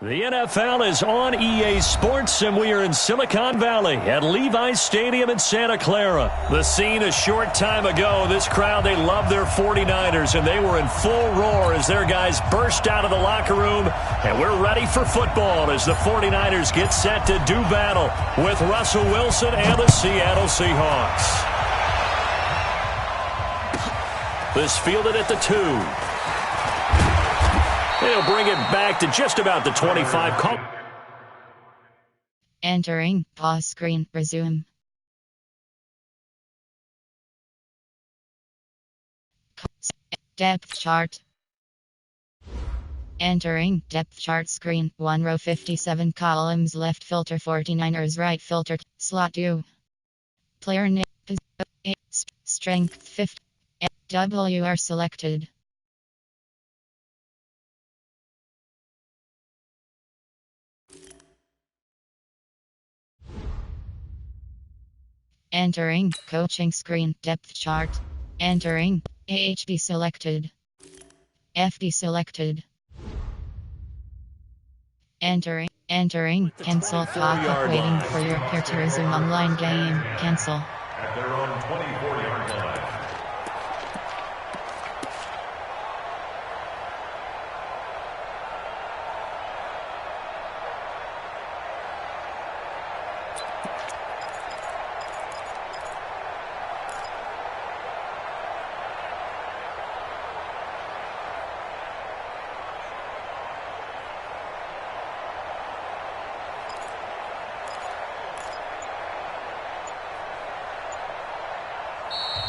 The NFL is on EA Sports, and we are in Silicon Valley at Levi's Stadium in Santa Clara. The scene a short time ago, this crowd, they love their 49ers, and they were in full roar as their guys burst out of the locker room, and we're ready for football as the 49ers get set to do battle with Russell Wilson and the Seattle Seahawks. This fielded at the 2. They'll bring it back to just about the 25. Entering pause screen. Resume. Depth chart. Entering depth chart screen. 1 row 57 columns. Left filter 49ers. Right filter. Slot 2. Player name. Strength 50. WR selected. Entering coaching screen. Depth chart. Entering AHD selected. FD selected. Entering cancel pop-up waiting for your peer to resume online game. Cancel. At their own 24-yard line.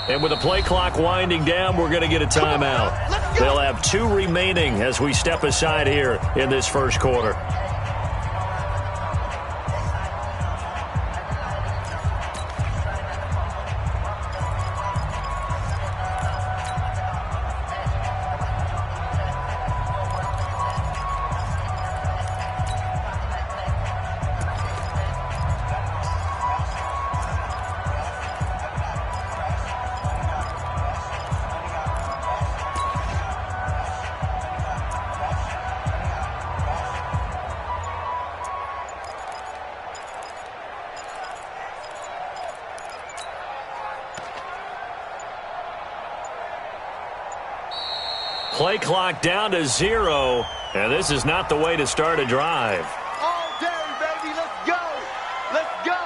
And with the play clock winding down, we're going to get a timeout. They'll have 2 remaining as we step aside here in this first quarter. Play clock down to 0, and this is not the way to start a drive. All day, baby. Let's go. Let's go.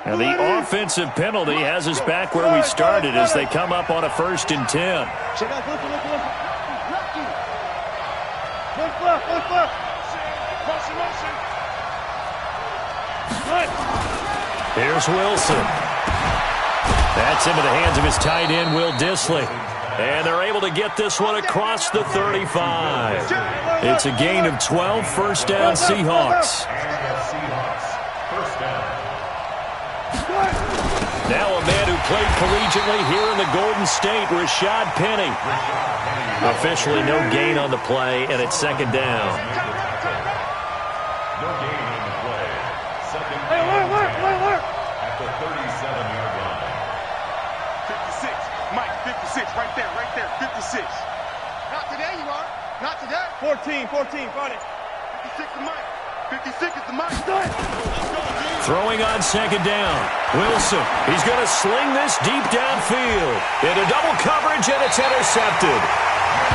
And the offensive penalty has us back where we started as they come up on a 1st and 10. Here's Wilson. That's into the hands of his tight end, Will Dissly. And they're able to get this one across the 35. It's a gain of 12, first down Seahawks. First down. Now a man who played collegiately here in the Golden State, Rashad Penny. Officially no gain on the play, and it's 2nd down. No gain on the play. 2nd down at the 37-yard line. 56. Mike, 56. Right there. 56. Not today, you are. Not today. 14. Got it. 56 is Mike. 56 is the Mike. Throwing on 2nd down. Wilson, he's going to sling this deep downfield. Into double coverage, and it's intercepted.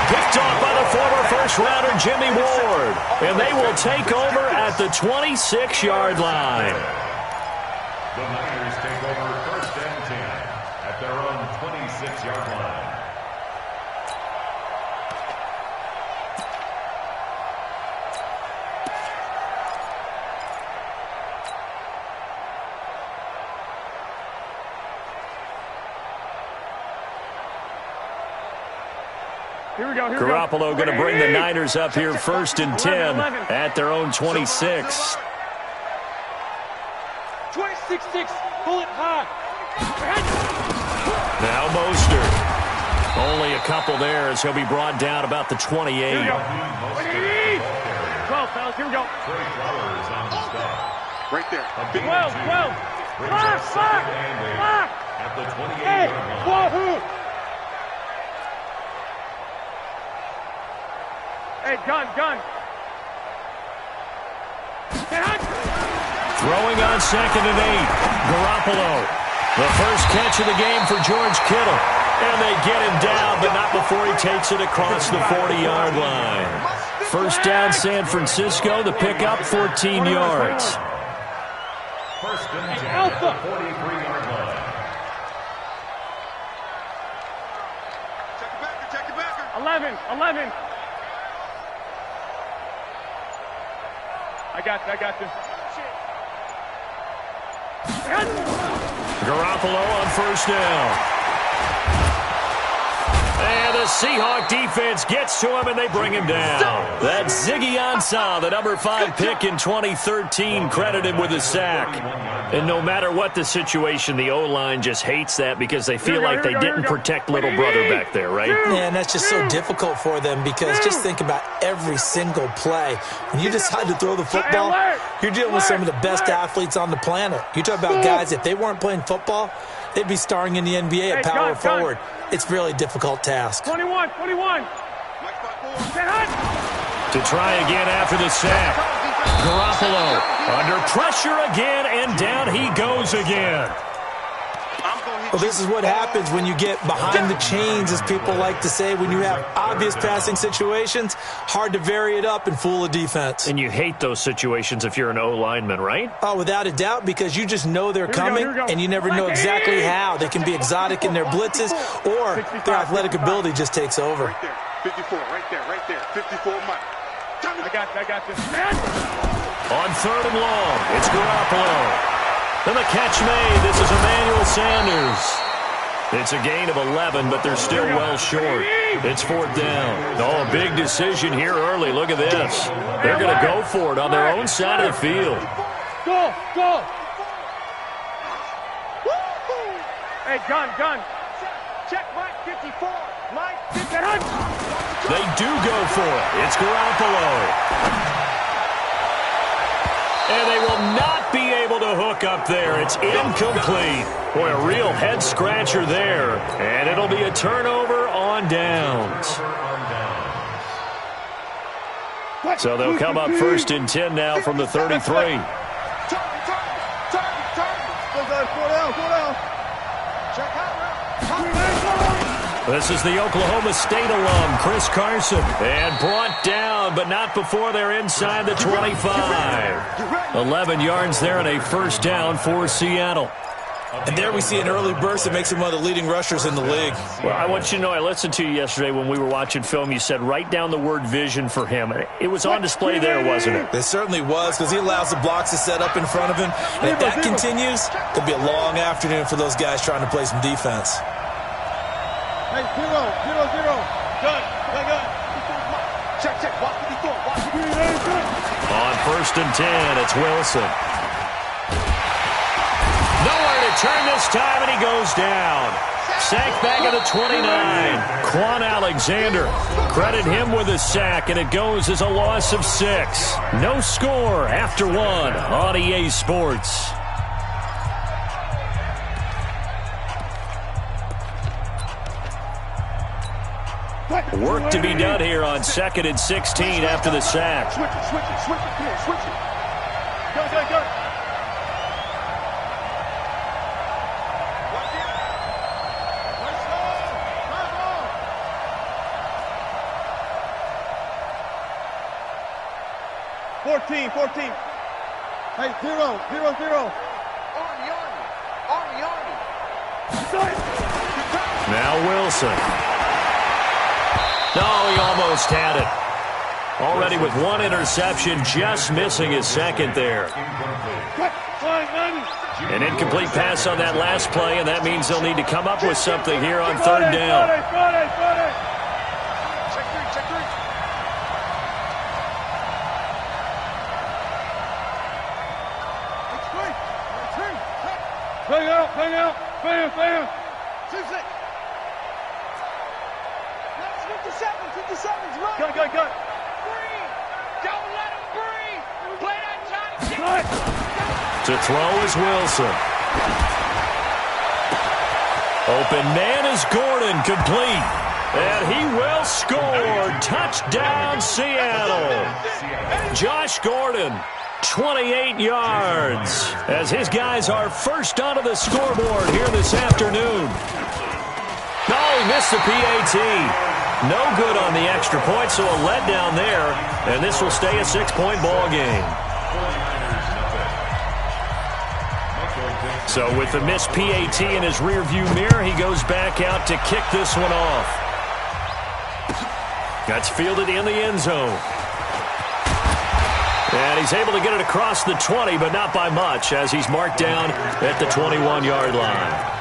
Picked off by the former first-rounder Jimmy Ward. And they will take over at the 26-yard line. The Niners take over 1st and 10 at their own 26-yard line. Here we go. Garoppolo going to bring the Niners up here 1st and 10 at their own 26. 26-6. Pull it high. Now Mostert. Only a couple there as he'll be brought down about the 28. Here we go. 12, fellas. Here we go. Right there. 12. Lock. At the 28. Hey, whoa. Hey, gun. Throwing on 2nd and 8. Garoppolo. The first catch of the game for George Kittle. And they get him down, but not before he takes it across the 40-yard line. First down, San Francisco. The pickup, 14 yards. First and 10 at the 43-yard line. Check it back. 11. I got you. Garoppolo on first down. And the Seahawk defense gets to him, and they bring him down. That's Ziggy Ansah, the number 5 pick in 2013, credited with a sack. And no matter what the situation, the O-line just hates that because they feel like they didn't protect little brother back there, right? Yeah, and that's just so difficult for them because just think about every single play. When you decide to throw the football, you're dealing with some of the best athletes on the planet. You talk about guys, if they weren't playing football, they'd be starring in the NBA at power forward. It's a really difficult task. 21. To try again after the sack. Garoppolo under pressure again, and down he goes again. Well, this is what happens when you get behind the chains, as people like to say. When you have obvious passing situations, hard to vary it up and fool a defense. And you hate those situations if you're an O-lineman, right? Oh, without a doubt, because you just know they're coming, and you never know exactly how. They can be exotic in their blitzes, or their athletic ability just takes over. Right there. 54, right there. 54, Mike. I got this. On 3rd and long, it's Garoppolo. And the catch made. This is Emmanuel Sanders. It's a gain of 11, but they're still well short. It's 4th down. Oh, a big decision here early. Look at this. They're going to go for it on their own side of the field. Go. Hey, gun. Check Mike 54. Mike 54. They do go for it. It's Garoppolo. And they will not be able to hook up there. It's incomplete. Boy, a real head-scratcher there. And it'll be a turnover on downs. So they'll come up 1st and 10 now from the 33. Turn. Check out. This is the Oklahoma State alum, Chris Carson. And brought down, but not before they're inside the 25. 11 yards there and a first down for Seattle. And there we see an early burst that makes him one of the leading rushers in the league. Well, I want you to know, I listened to you yesterday when we were watching film. You said write down the word vision for him. It was on display there, wasn't it? It certainly was, because he allows the blocks to set up in front of him. And if that continues, it'll be a long afternoon for those guys trying to play some defense. Hey, 0. Gun. Check. Watch what he's doing. On 1st and 10, it's Wilson. Nowhere to turn this time, and he goes down. Sacked back at the 29. Quan Alexander. Credit him with a sack, and it goes as a loss of 6. No score after 1 on EA Sports. Work to be done here on 2nd and 16 after the sack. Switch it. Come on, Go. 14. Hey, 0. Army. Now Wilson. No, he almost had it. Already with 1 interception, just missing his 2nd there. An incomplete pass on that last play, and that means they'll need to come up with something here on 3rd down. Check 3. Bang out. 57's right. Good. Breathe. Don't let him breathe. Play that Johnny. To throw is Wilson. Open man is Gordon, complete. And he will score. Touchdown, Seattle. Josh Gordon, 28 yards, as his guys are first onto the scoreboard here this afternoon. Oh, he missed the PAT. No good on the extra point, so a letdown there, and this will stay a 6-point ball game. So with the missed PAT in his rearview mirror, he goes back out to kick this one off. That's fielded in the end zone. And he's able to get it across the 20, but not by much, as he's marked down at the 21-yard line.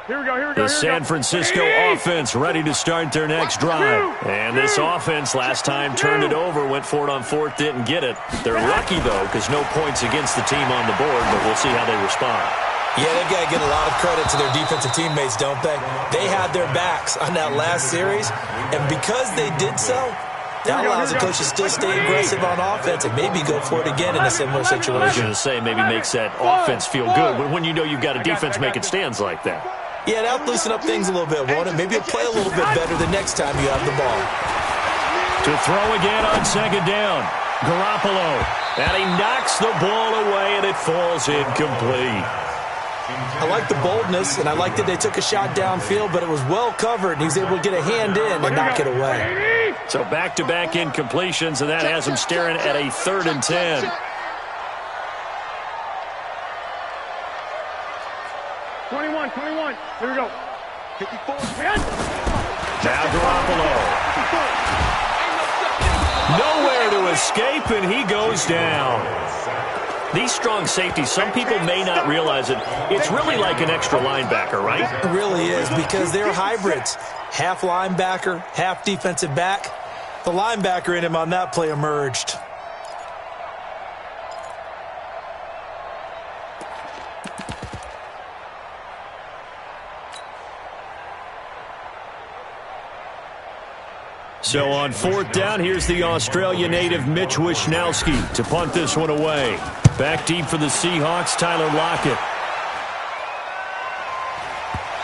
Here we go. The San Francisco offense ready to start their next drive. And this offense last time turned it over, went for it on fourth, didn't get it. They're lucky, though, because no points against the team on the board, but we'll see how they respond. Yeah, they've got to get a lot of credit to their defensive teammates, don't they? They had their backs on that last series, and because they did so, that allows the coach to still stay aggressive on offense and maybe go for it again in a similar situation. I was going to say, maybe makes that offense feel good when you know you've got a defense making stands like that. Yeah, that'll loosen up things a little bit, won't it? Maybe you'll play a little bit better the next time you have the ball. To throw again on second down, Garoppolo. And he knocks the ball away, and it falls incomplete. I like the boldness, and I like that they took a shot downfield, but it was well covered, and he was able to get a hand in and knock it away. So back-to-back incompletions, and that has him staring at a 3rd and 10. Here we go. 54. Now Garoppolo. Nowhere to escape, and he goes down. These strong safeties, some people may not realize it. It's really like an extra linebacker, right? It really is, because they're hybrids. Half linebacker, half defensive back. The linebacker in him on that play emerged. So on 4th down, here's the Australia native Mitch Wishnowsky to punt this one away. Back deep for the Seahawks, Tyler Lockett.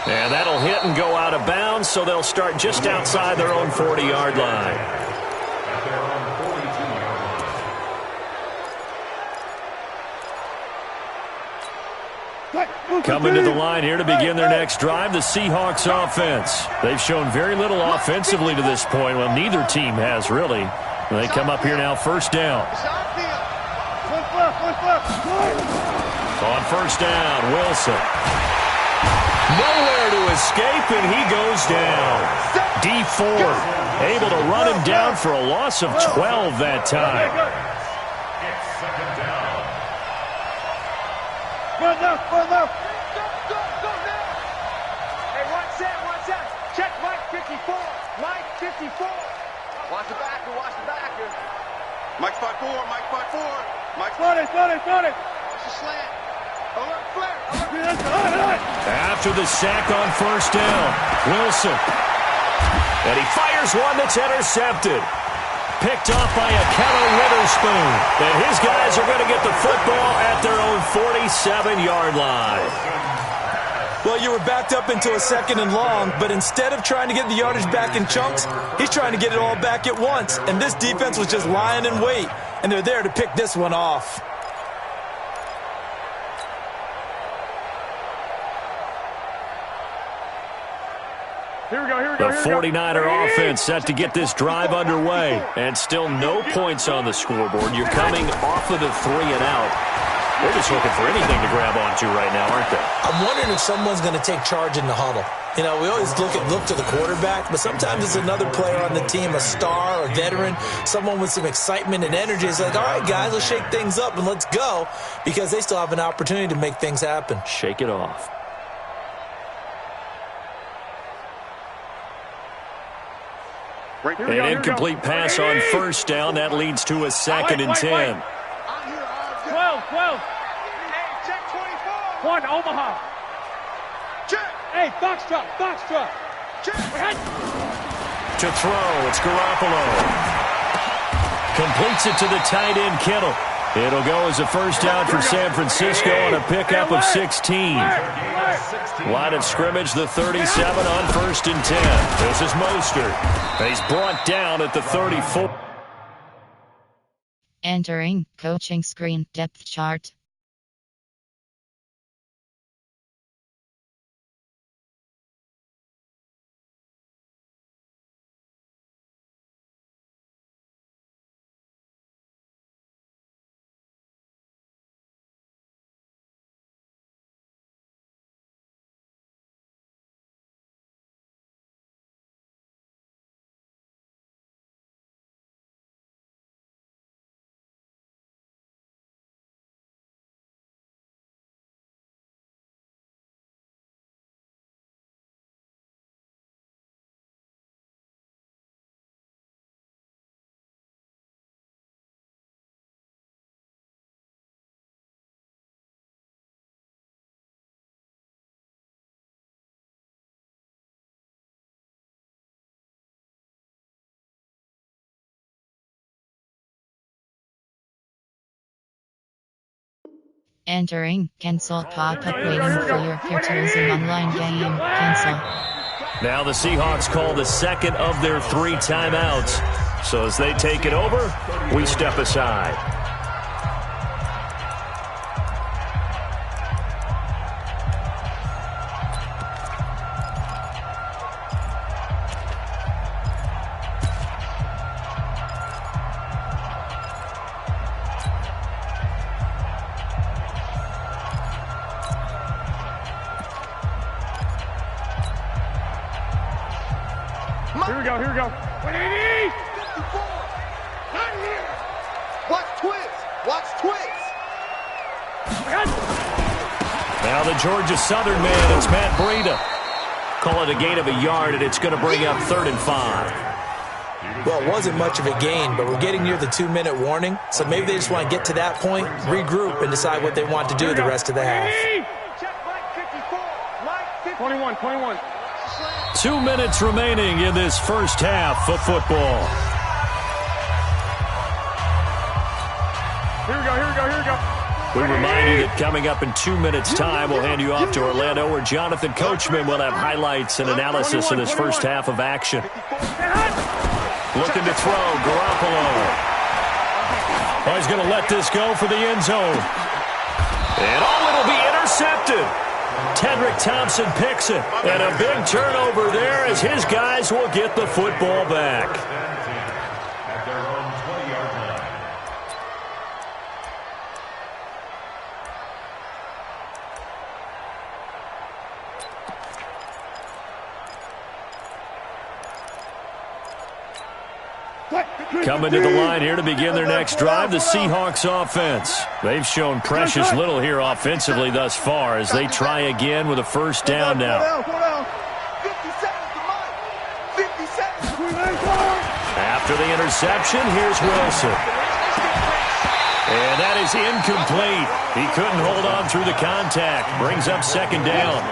And that'll hit and go out of bounds, so they'll start just outside their own 40-yard line. Coming to the line here to begin their next drive, the Seahawks offense. They've shown very little offensively to this point. Well, neither team has, really. They come up here now, 1st down. On 1st down, Wilson. Nowhere to escape, and he goes down. D Ford able to run him down for a loss of 12 that time. It's 2nd down. Run now. Go now. Hey, watch that. Check Mike 54. Mike 54. Watch the backer. Mike's 5'4. Mike's 5'4. Spot it. Watch the slant. Alert, flare. After the sack on 1st down, Wilson. And he fires one that's intercepted. Picked off by a Keller Witherspoon. And his guys are going to get the football at their own 47-yard line. Well, you were backed up into a 2nd and long, but instead of trying to get the yardage back in chunks, he's trying to get it all back at once. And this defense was just lying in wait, and they're there to pick this one off. Here we go. The 49er offense set to get this drive underway. And still no points on the scoreboard. You're coming off of the 3 and out. They're just looking for anything to grab onto right now, aren't they? I'm wondering if someone's going to take charge in the huddle. You know, we always look to the quarterback, but sometimes it's another player on the team, a star, a veteran, someone with some excitement and energy. It's like, all right, guys, let's shake things up and let's go, because they still have an opportunity to make things happen. Shake it off. An incomplete pass on first down. That leads to a 2nd and 10. 12. Hey, check 24. 1, Omaha. Check. Hey, Foxtrot. Check. To throw, it's Garoppolo. Completes it to the tight end, Kittle. It'll go as a first down for San Francisco on a pickup of 16. Line of scrimmage, the 37 on 1st and 10. This is Mostert. He's brought down at the 34. Entering coaching screen depth chart. Entering cancel pop-up waiting for your tourism online game. Cancel. Now the Seahawks call the 2nd of their 3 timeouts. So as they take it over, we step aside. Here we go. 180! 54! Not here! Watch twist! Now the Georgia Southern man, it's Matt Breida. Call it a gain of a yard, and it's going to bring up 3rd and 5. Well, it wasn't much of a gain, but we're getting near the 2-minute warning, so maybe they just want to get to that point, regroup, and decide what they want to do the rest of the half. Check Mike 54. 21. 2 minutes remaining in this first half of football. Here we go. We remind you that coming up in 2 minutes' time, we'll hand you off to Orlando, where Jonathan Coachman will have highlights and analysis of this first half of action. Looking to throw, Garoppolo. Oh, he's going to let this go for the end zone. And it'll be intercepted. Tedrick Thompson picks it. And a big turnover there as his guys will get the football back. At their own 20-yard line. Coming to the line here to begin their next drive, the Seahawks offense. They've shown precious little here offensively thus far as they try again with a first down now. 50 seconds to Mike. 50 seconds. After the interception, here's Wilson. And that is incomplete. He couldn't hold on through the contact. Brings up 2nd down.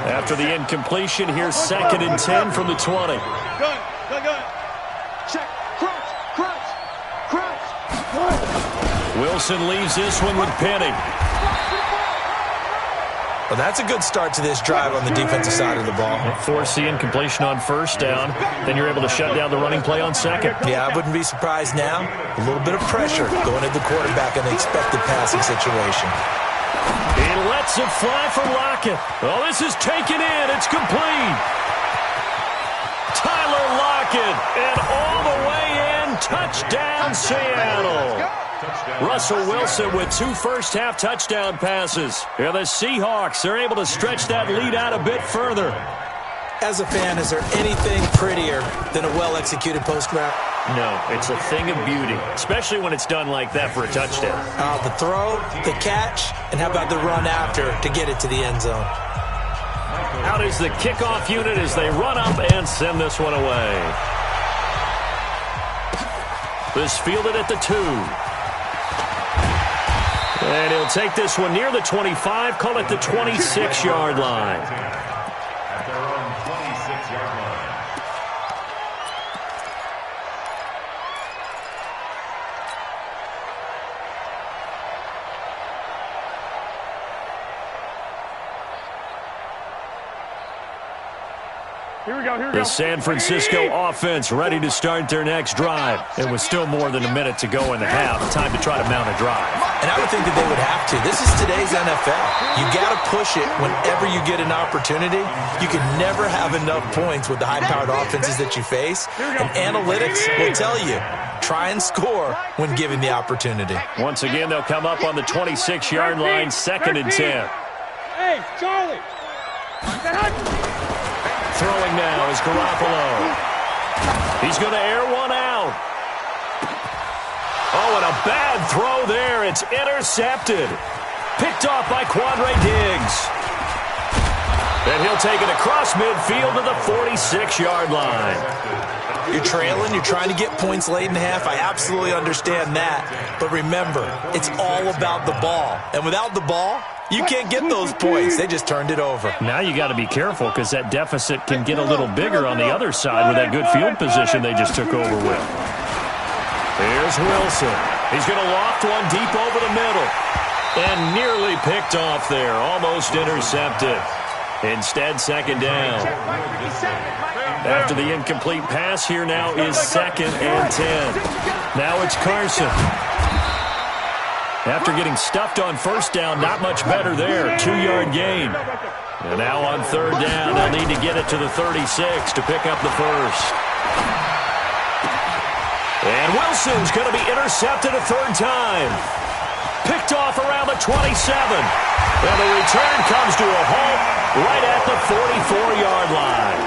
After the incompletion, here's 2nd and 10 from the 20. Good. Check. Crunch. Wilson leaves this one with Penny. Well, that's a good start to this drive on the defensive side of the ball. Force the incompletion on first down. Then you're able to shut down the running play on 2nd. Yeah, I wouldn't be surprised now. A little bit of pressure going at the quarterback in the expected passing situation. He lets it fly for Lockett. Oh, this is taken in. It's complete. Tyler Lockett, and all the way in, touchdown Seattle. Russell Wilson with 2 first-half touchdown passes. And the Seahawks are able to stretch that lead out a bit further. As a fan, is there anything prettier than a well-executed post route? No, it's a thing of beauty, especially when it's done like that for a touchdown. The throw, the catch, and how about the run after to get it to the end zone? Out is the kickoff unit as they run up and send this one away. This fielded at the 2. And he'll take this one near the 25, call it the 26-yard line. At their own 26-yard line. Here we go, here we The go. San Francisco offense ready to start their next drive. It was still more than a minute to go in the half. Time to try to mount a drive. And I would think that they would have to. This is today's NFL. You got to push it whenever you get an opportunity. You can never have enough points with the high-powered offenses that you face. And analytics will tell you, try and score when given the opportunity. Once again, they'll come up on the 26-yard line, 2nd and 10. Hey, Charlie. Throwing now is Garoppolo. He's going to air one out. Oh, and a bad throw there. It's intercepted. Picked off by Quandre Diggs. And he'll take it across midfield to the 46-yard line. You're trailing. You're trying to get points late in the half. I absolutely understand that. But remember, it's all about the ball. And without the ball, you can't get those points. They just turned it over. Now you got to be careful because that deficit can get a little bigger on the other side with that good field position they just took over with. Here's Wilson. He's going to loft one deep over the middle. And nearly picked off there. Almost intercepted. Instead, 2nd down. After the incomplete pass, here now is 2nd and 10. Now it's Carson. After getting stuffed on 1st down, not much better there. 2-yard gain. And now on 3rd down, they'll need to get it to the 36 to pick up the 1st. And Wilson's going to be intercepted a 3rd time. Picked off around the 27. And the return comes to a halt right at the 44-yard line.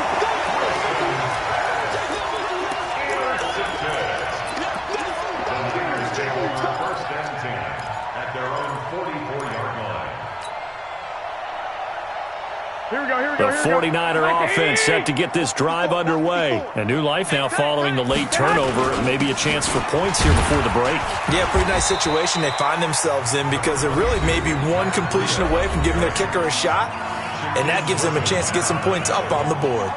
The 49er offense set to get this drive underway. A new life now following the late turnover. Maybe a chance for points here before the break. Yeah, pretty nice situation they find themselves in because they're really maybe one completion away from giving their kicker a shot, and that gives them a chance to get some points up on the board.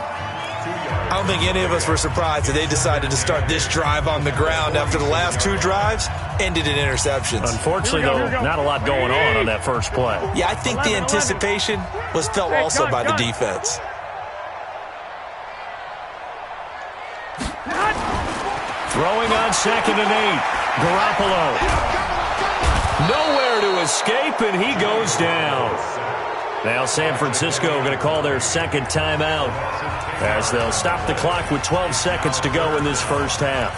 I don't think any of us were surprised that they decided to start this drive on the ground after the last 2 drives ended in interceptions. Unfortunately, though, not a lot going on that first play. Yeah, I think the anticipation was felt also by the defense. Throwing on 2nd and 8. Garoppolo. Nowhere to escape, and he goes down. Now San Francisco going to call their 2nd timeout as they'll stop the clock with 12 seconds to go in this first half.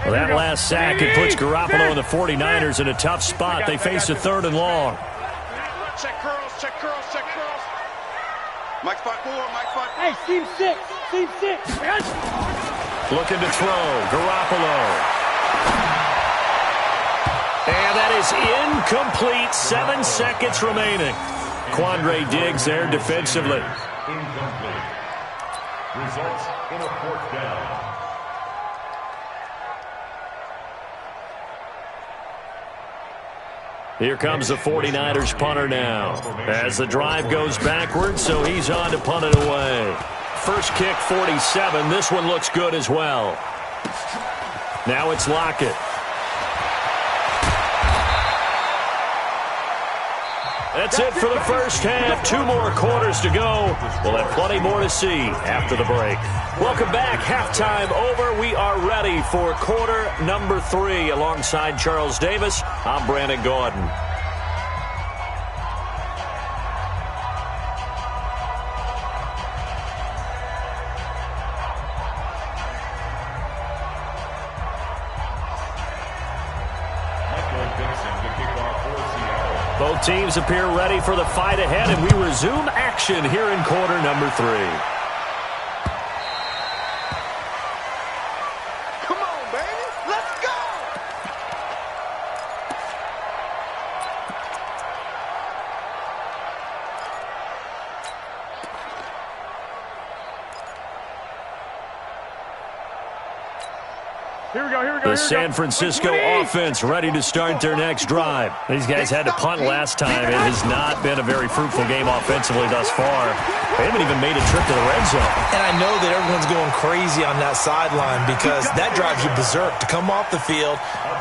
Well, that last sack, it puts Garoppolo and the 49ers in a tough spot. They face a 3rd and long. Check curls, check curls, check curls. Mike spot 4, Mike spot. Hey, seam 6, seam 6. Looking to throw, Garoppolo. And that is incomplete. 7 seconds remaining. Quandre Diggs there defensively. Incomplete. Results in a 4th down. Here comes the 49ers punter now. As the drive goes backwards, so he's on to punt it away. First kick, 47. This one looks good as well. Now it's Lockett. That's it for the first half. 2 more quarters to go. We'll have plenty more to see after the break. Welcome back. Halftime over. We are ready for quarter number 3. Alongside Charles Davis, I'm Brandon Gordon. Both teams appear ready for the fight ahead, and we resume action here in quarter number 3. Come on, baby. Let's go. Here we go, here we go. The San Francisco offense ready to start their next drive. These guys had to punt last time. It has not been a very fruitful game offensively thus far. They haven't even made a trip to the red zone. And I know that everyone's going crazy on that sideline because that drives you berserk to come off the field,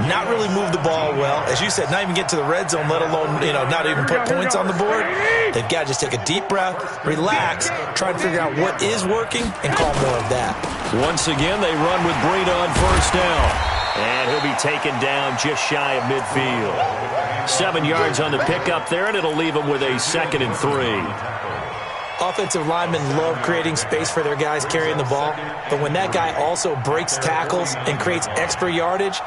not really move the ball well. As you said, not even get to the red zone, let alone, not even put points on the board. They've got to just take a deep breath, relax, try and figure out what is working, and call more of that. Once again, they run with Breida on first down. And he'll be taken down just shy of midfield. 7 yards on the pickup there, and it'll leave him with a 2nd and 3. Offensive linemen love creating space for their guys carrying the ball, but when that guy also breaks tackles and creates extra yardage,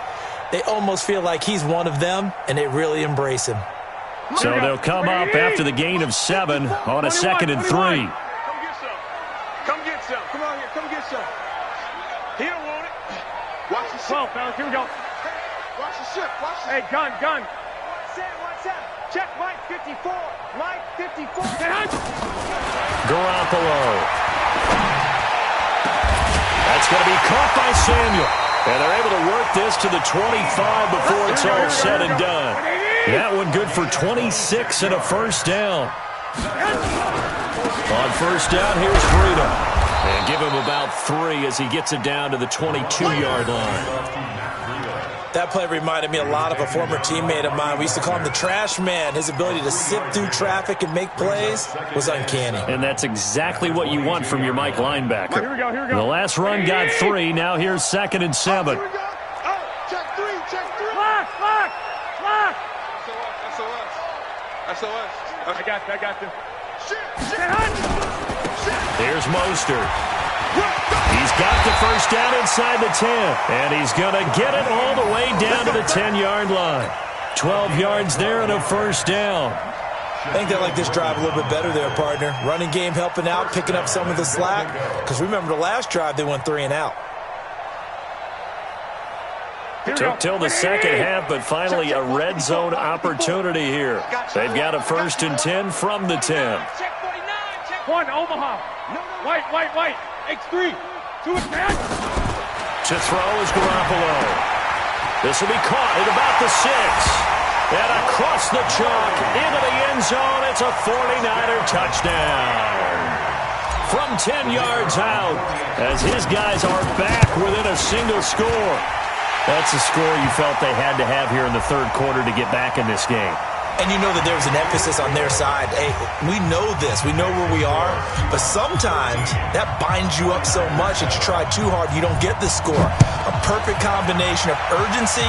they almost feel like he's one of them, and they really embrace him. So they'll come up after the gain of 7 on a 2nd and 3. Come get some. Come get some. Come on here. Come get some. He don't want it. Watch the ship. 12, fellas, here we go. Watch the ship. Watch the Hey, gun. What's that? Check Mike 54. Mike 54. Garoppolo. That's going to be caught by Samuel. And they're able to work this to the 25 before it's all said and done. That one good for 26 and a first down. On first down, here's Breida. And give him about 3 as he gets it down to the 22-yard line. That play reminded me a lot of a former teammate of mine. We used to call him the trash man. His ability to sift through traffic and make plays was uncanny. And that's exactly what you want from your Mike linebacker. Here we go. The last run got 3. Now here's 2nd and 7. Here we go. Oh, check 3. Lock. SOS. I got you. Here's Mostert. He's got the first down inside the 10. And he's going to get it all the way down to the 10-yard line. 12 yards there and a first down. I think they like this drive a little bit better there, partner. Running game helping out, picking up some of the slack. Because remember the last drive, they went 3 and out. Took till the second half, but finally a red zone opportunity here. They've got a 1st and 10 from the 10. Check 49. Check 1, Omaha. White. X3. 2 is man. To throw is Garoppolo. This will be caught at about the 6. And across the chalk into the end zone. It's a 49er touchdown. From 10 yards out as his guys are back within a single score. That's a score you felt they had to have here in the 3rd quarter to get back in this game. And you know that there was an emphasis on their side. Hey, we know this. We know where we are. But sometimes that binds you up so much that you try too hard, you don't get the score. A perfect combination of urgency,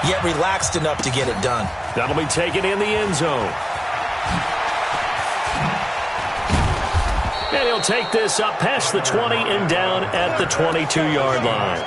yet relaxed enough to get it done. That'll be taken in the end zone. And he'll take this up past the 20 and down at the 22-yard line.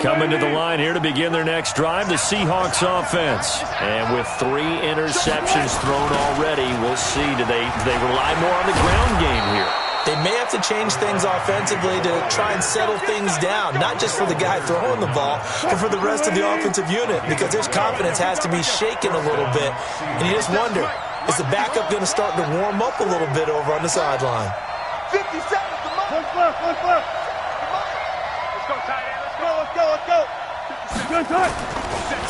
Coming to the line here to begin their next drive, the Seahawks offense. And with 3 interceptions thrown already, we'll see. Do they rely more on the ground game here? They may have to change things offensively to try and settle things down, not just for the guy throwing the ball, but for the rest of the offensive unit, because his confidence has to be shaken a little bit. And you just wonder, is the backup going to start to warm up a little bit over on the sideline? 50 seconds to mark. Let's go, tight end. Let's go. Good.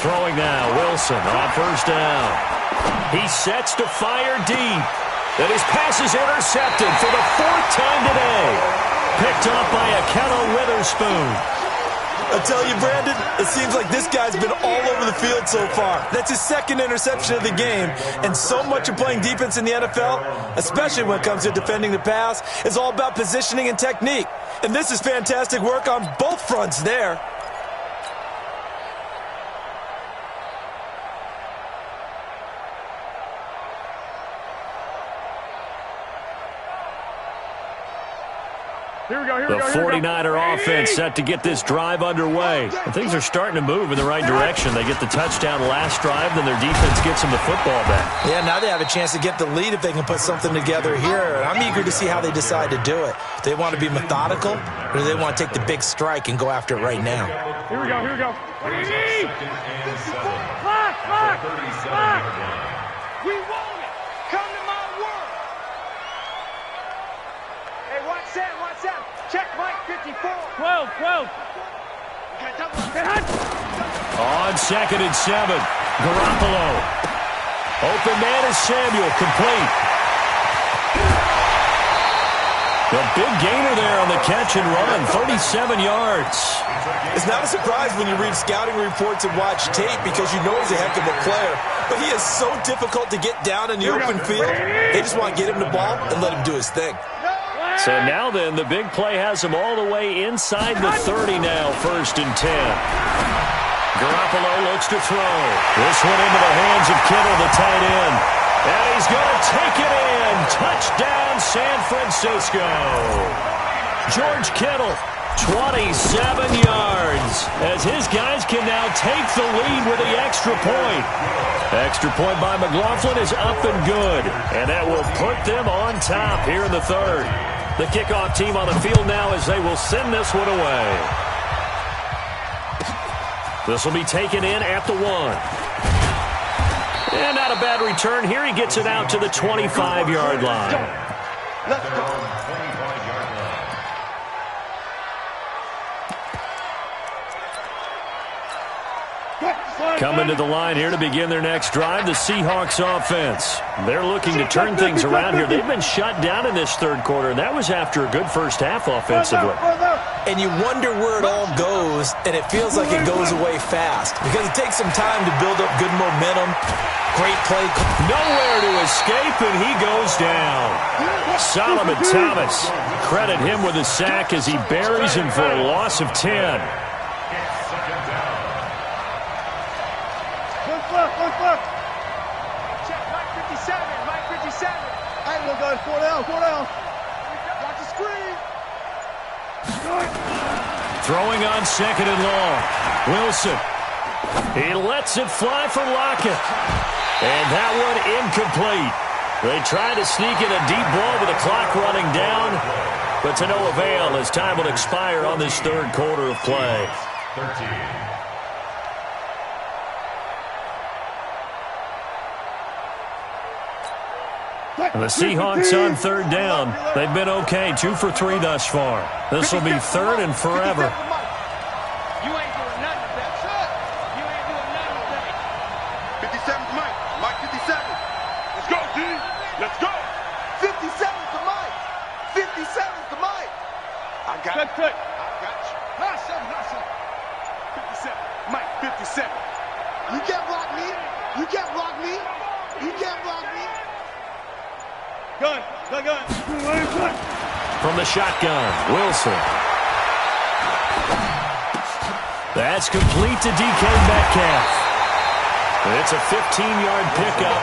Throwing now, Wilson on first down. He sets to fire deep. And his pass is intercepted for the 4th time today. Picked off by Akello Witherspoon. I tell you, Brandon, it seems like this guy's been all over the field so far. That's his 2nd interception of the game. And so much of playing defense in the NFL, especially when it comes to defending the pass, is all about positioning and technique. And this is fantastic work on both fronts there. The 49er offense set to get this drive underway. And things are starting to move in the right direction. They get the touchdown last drive, then their defense gets them the football back. Yeah, now they have a chance to get the lead if they can put something together here. I'm eager to see how they decide to do it. Do they want to be methodical, or do they want to take the big strike and go after it right now? Here we go. What do you need? Clock. We want it. Come to my world. Hey, watch that. Check Mike 54. 12. On 2nd and 7, Garoppolo. Open man is Samuel, complete. The big gainer there on the catch and run, 37 yards. It's not a surprise when you read scouting reports and watch tape because you know he's a heck of a player. But he is so difficult to get down in the open field. They just want to get him the ball and let him do his thing. So now then, the big play has him all the way inside the 30 now, 1st and 10. Garoppolo looks to throw. This one into the hands of Kittle, the tight end. And he's going to take it in. Touchdown, San Francisco. George Kittle, 27 yards, as his guys can now take the lead with the extra point. Extra point by McLaughlin is up and good, and that will put them on top here in the 3rd. The kickoff team on the field now as they will send this one away. This will be taken in at the 1. And not a bad return here. He gets it out to the 25-yard line. Let's go. Coming to the line here to begin their next drive, the Seahawks offense. They're looking to turn things around here. They've been shut down in this 3rd quarter, and that was after a good first half offensively. And you wonder where it all goes, and it feels like it goes away fast because it takes some time to build up good momentum. Great play. Nowhere to escape, and he goes down. Solomon Thomas, credit him with a sack as he buries him for a loss of 10. Look. Check Mike 57. Hey, look, guys, 4 down. Watch the screen. Throwing on 2nd and long. Wilson. He lets it fly for Lockett. And that one incomplete. They tried to sneak in a deep ball with the clock running down, but to no avail as time will expire on this 3rd quarter of play. 13. And the Seahawks on 3rd down. They've been okay, 2 for 3 thus far. This will be 3rd and forever. You ain't doing nothing with that. You ain't doing nothing with that. 57's Mike. Mike 57. Let's go, D. Let's go. 57's to Mike. 57's to Mike. I got it. Good. I got you. Hassan. 57. Mike 57. You can't block me. You can't block me. You can't block me. Gun. From the shotgun, Wilson. That's complete to DK Metcalf. It's a 15-yard pickup,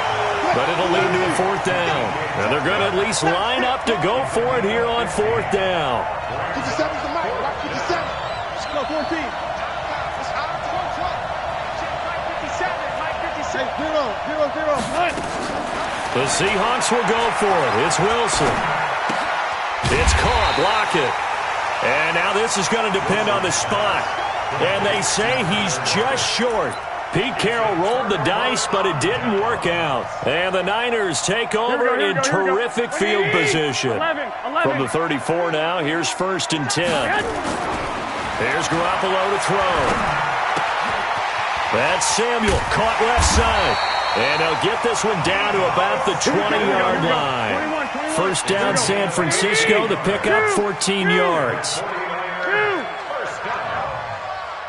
but it'll lead to a 4th down. And they're going to at least line up to go for it here on 4th down. 57's the Mike. Mike 57. Let's go, 14. Mike 57. Hey, 0. The Seahawks will go for it. It's Wilson. It's caught. Lockett. And now this is going to depend on the spot. And they say he's just short. Pete Carroll rolled the dice, but it didn't work out. And the Niners take over in terrific field position. 11. From the 34 now, here's 1st and 10. Here's Garoppolo to throw. That's Samuel, caught left side. And they'll get this one down to about the 20-yard line. 1st down, San Francisco. The pickup, 14 yards.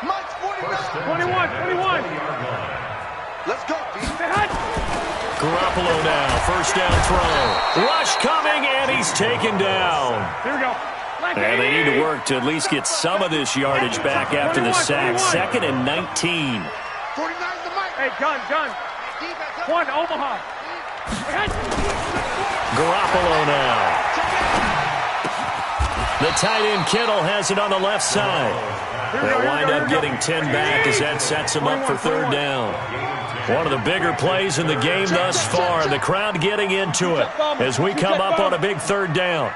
Mike's 21. Let's go, Pete. Garoppolo now, 1st down throw. Rush coming, and he's taken down. Here we go. And they need to work to at least get some of this yardage back after the sack. 2nd and 19. 49's the Mike. Hey, gun. 1, Omaha. Garoppolo now. The tight end Kittle has it on the left side. They'll wind up getting 10 back as that sets them up for third down. One of the bigger plays in the game thus far, and the crowd getting into it as we come up on a big third down.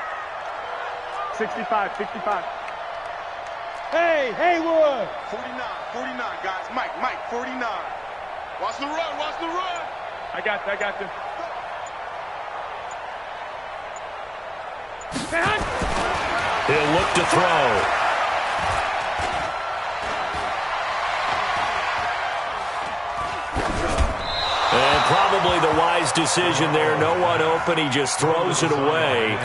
65, 65. Hey, Haywood! 49, guys. Mike, 49. Watch the run. I got you. He'll look to throw. And probably the wise decision there. No one open. He just throws it away.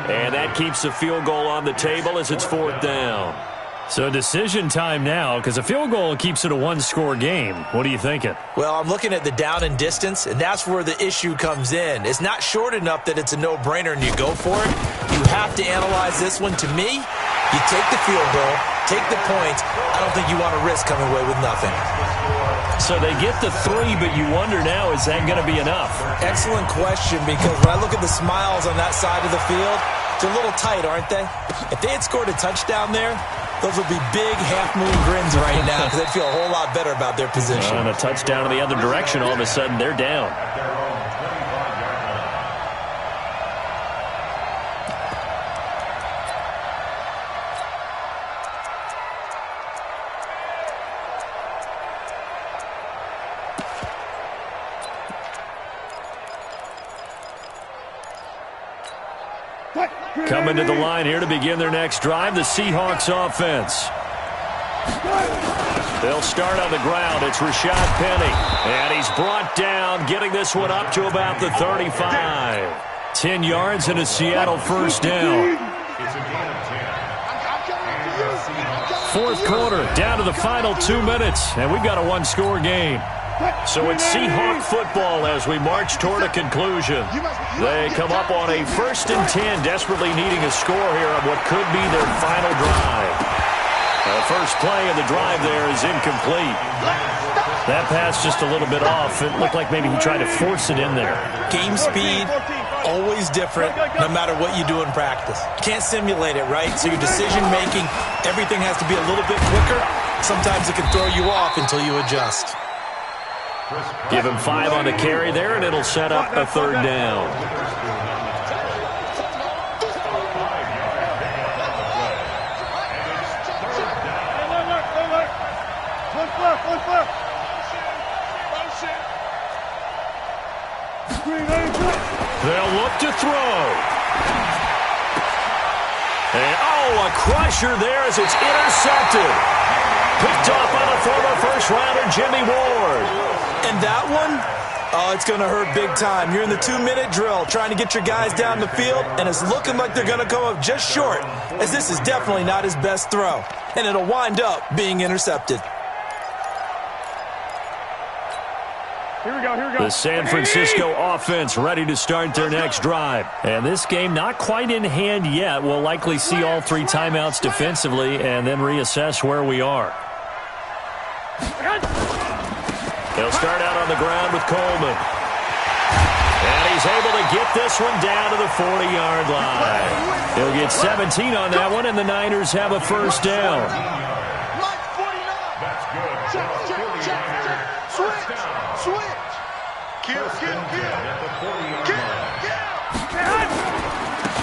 And that keeps the field goal on the table as it's fourth down. So decision time now, because a field goal keeps it a one-score game. What are you thinking? Well, I'm looking at the down and distance, and that's where the issue comes in. It's not short enough that it's a no-brainer and you go for it. You have to analyze this one. To me, you take the field goal, take the points. I don't think you want to risk coming away with nothing. So they get the 3, but you wonder now, is that going to be enough? Excellent question, because when I look at the smiles on that side of the field, they're a little tight, aren't they? If they had scored a touchdown there, those would be big half-moon grins right now because they'd feel a whole lot better about their position. And a touchdown in the other direction, all of a sudden they're down. Coming to the line here to begin their next drive, the Seahawks offense. They'll start on the ground. It's Rashad Penny. And he's brought down, getting this one up to about the 35. 10 yards and a Seattle first down. Fourth quarter, down to the final 2 minutes, and we've got a one-score game. So it's Seahawk football as we march toward a conclusion. They come up on a 1st and 10, desperately needing a score here on what could be their final drive. The first play of the drive there is incomplete. That pass just a little bit off. It looked like maybe he tried to force it in there. Game speed, always different, no matter what you do in practice. You can't simulate it, right? So your decision-making, everything has to be a little bit quicker. Sometimes it can throw you off until you adjust. Give him 5 on the carry there, and it'll set up a third down. They'll look to throw. And, a crusher there as it's intercepted. Picked off by the former first-rounder Jimmy Ward. And that one, it's going to hurt big time. You're in the 2-minute drill trying to get your guys down the field, and it's looking like they're going to come up just short, as this is definitely not his best throw. And it'll wind up being intercepted. Here we go. The San Francisco offense ready to start their next drive. And this game not quite in hand yet. We'll likely see all 3 timeouts defensively and then reassess where we are. They'll start out on the ground with Coleman. And he's able to get this one down to the 40-yard line. He'll get 17 on that one, and the Niners have a first down.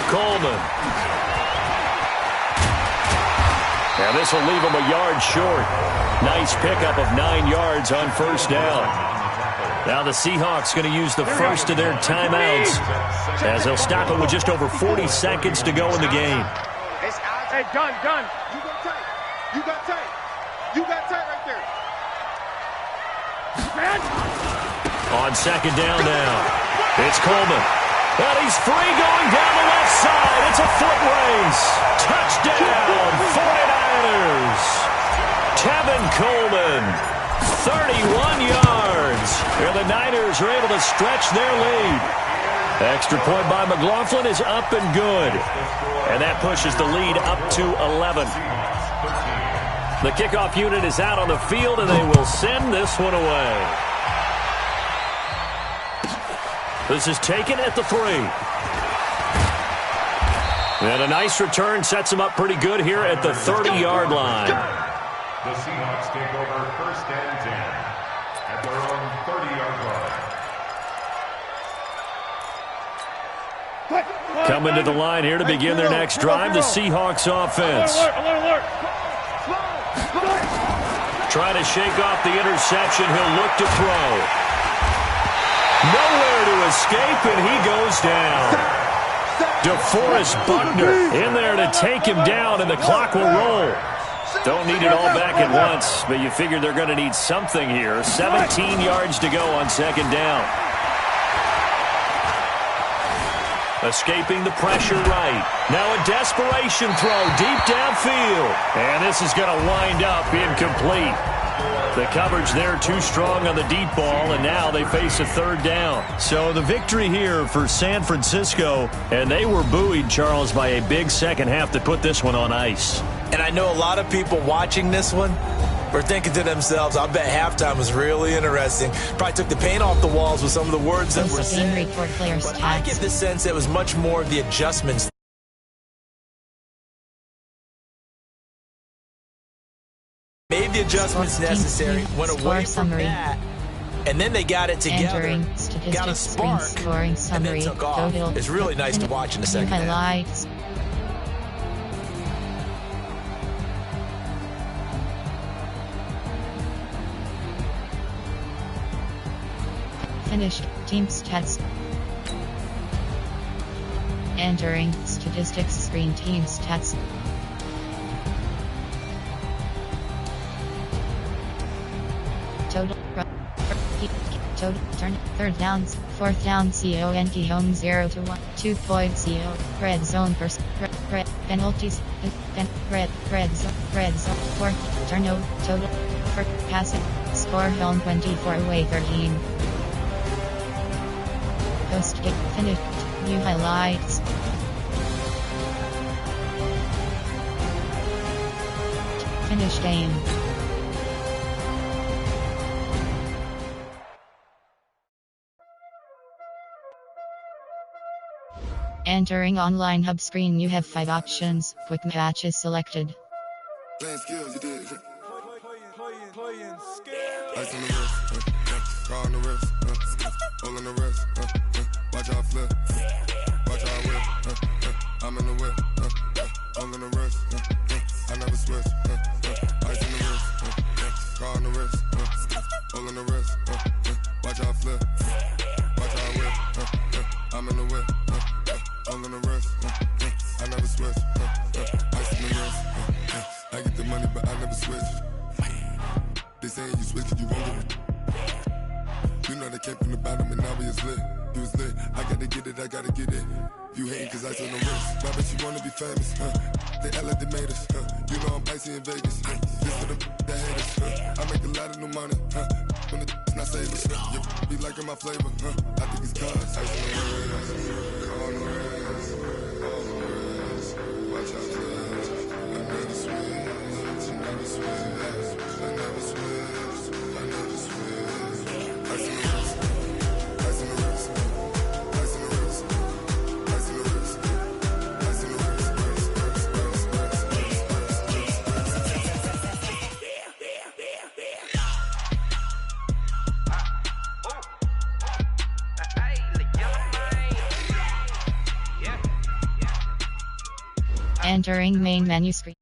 Coleman. Now this will leave him a yard short. Nice pickup of 9 yards on first down. Now the Seahawks going to use the first of their timeouts as they'll stop it with just over 40 seconds to go in the game. Hey, gun. You got tight right there. On second down now. It's Coleman. And he's free going down the left side. It's a foot race. Touchdown, 49ers. Tevin Coleman, 31 yards. And the Niners are able to stretch their lead. Extra point by McLaughlin is up and good. And that pushes the lead up to 11. The kickoff unit is out on the field, and they will send this one away. This is taken at the 3. And a nice return sets them up pretty good here at the 30-yard line. The Seahawks take over 1st and 10 at their own 30-yard line. Coming to the line here to begin their next drive, the Seahawks offense. Alert. Trying to shake off the interception. He'll look to throw. Nowhere to escape, and he goes down. DeForest Buckner in there to take him down, and the clock will roll. Don't need it all back at once, but you figure they're going to need something here. 17 yards to go on 2nd down. Escaping the pressure right. Now a desperation throw deep downfield. And this is going to wind up incomplete. The coverage there too strong on the deep ball, and now they face a 3rd down. So the victory here for San Francisco, and they were buoyed, Charles, by a big second half to put this one on ice. And I know a lot of people watching this one were thinking to themselves, I bet halftime was really interesting. Probably took the paint off the walls with some of the words that were said. But I get the sense it was much more of the adjustments. Made the adjustments necessary, went away from that, and then they got it together, got a spark, and then took off. It's really nice to watch in the second half. Finished team stats. Entering statistics screen team stats. Total turn 3rd downs, 4th down CONT home 0 to 1 2.0 red zone red penalties red zone 4th turnover total for passing score home 24 away 13. Post game finished. New highlights. Finish game. Entering online hub screen, you have 5 options. Quick match is selected. Playing skills, you did. Playing skills. Ice on the wrist, car on the wrist, all on the wrist, watch out flip, watch out whip, I'm in the whip, all on the wrist, I never switch, ice on the wrist, car on the wrist, all on the wrist, watch out flip, watch out whip, I'm in the whip, all on the wrist, I never switch, ice on the wrist, I get the money but I never switch. They saying you switch it, you won't get it. You know they came from the bottom and now we is lit. You was lit, I gotta get it, I gotta get it. You hating cause I on the wrist. Why bet you wanna be famous, They act like they made us, You know I'm icy in Vegas, This for the that hate us, I make a lot of new money, When the not save us, You be liking my flavor, I think it's cause ice on the wrist, on the wrist, on the wrist. Watch out for this, I never switch, I never switch. I never switch, I never switch. Ice in the wrist, ice in the wrist, ice in the wrist, ice in the wrist, ice in the wrist, Entering main menu screen.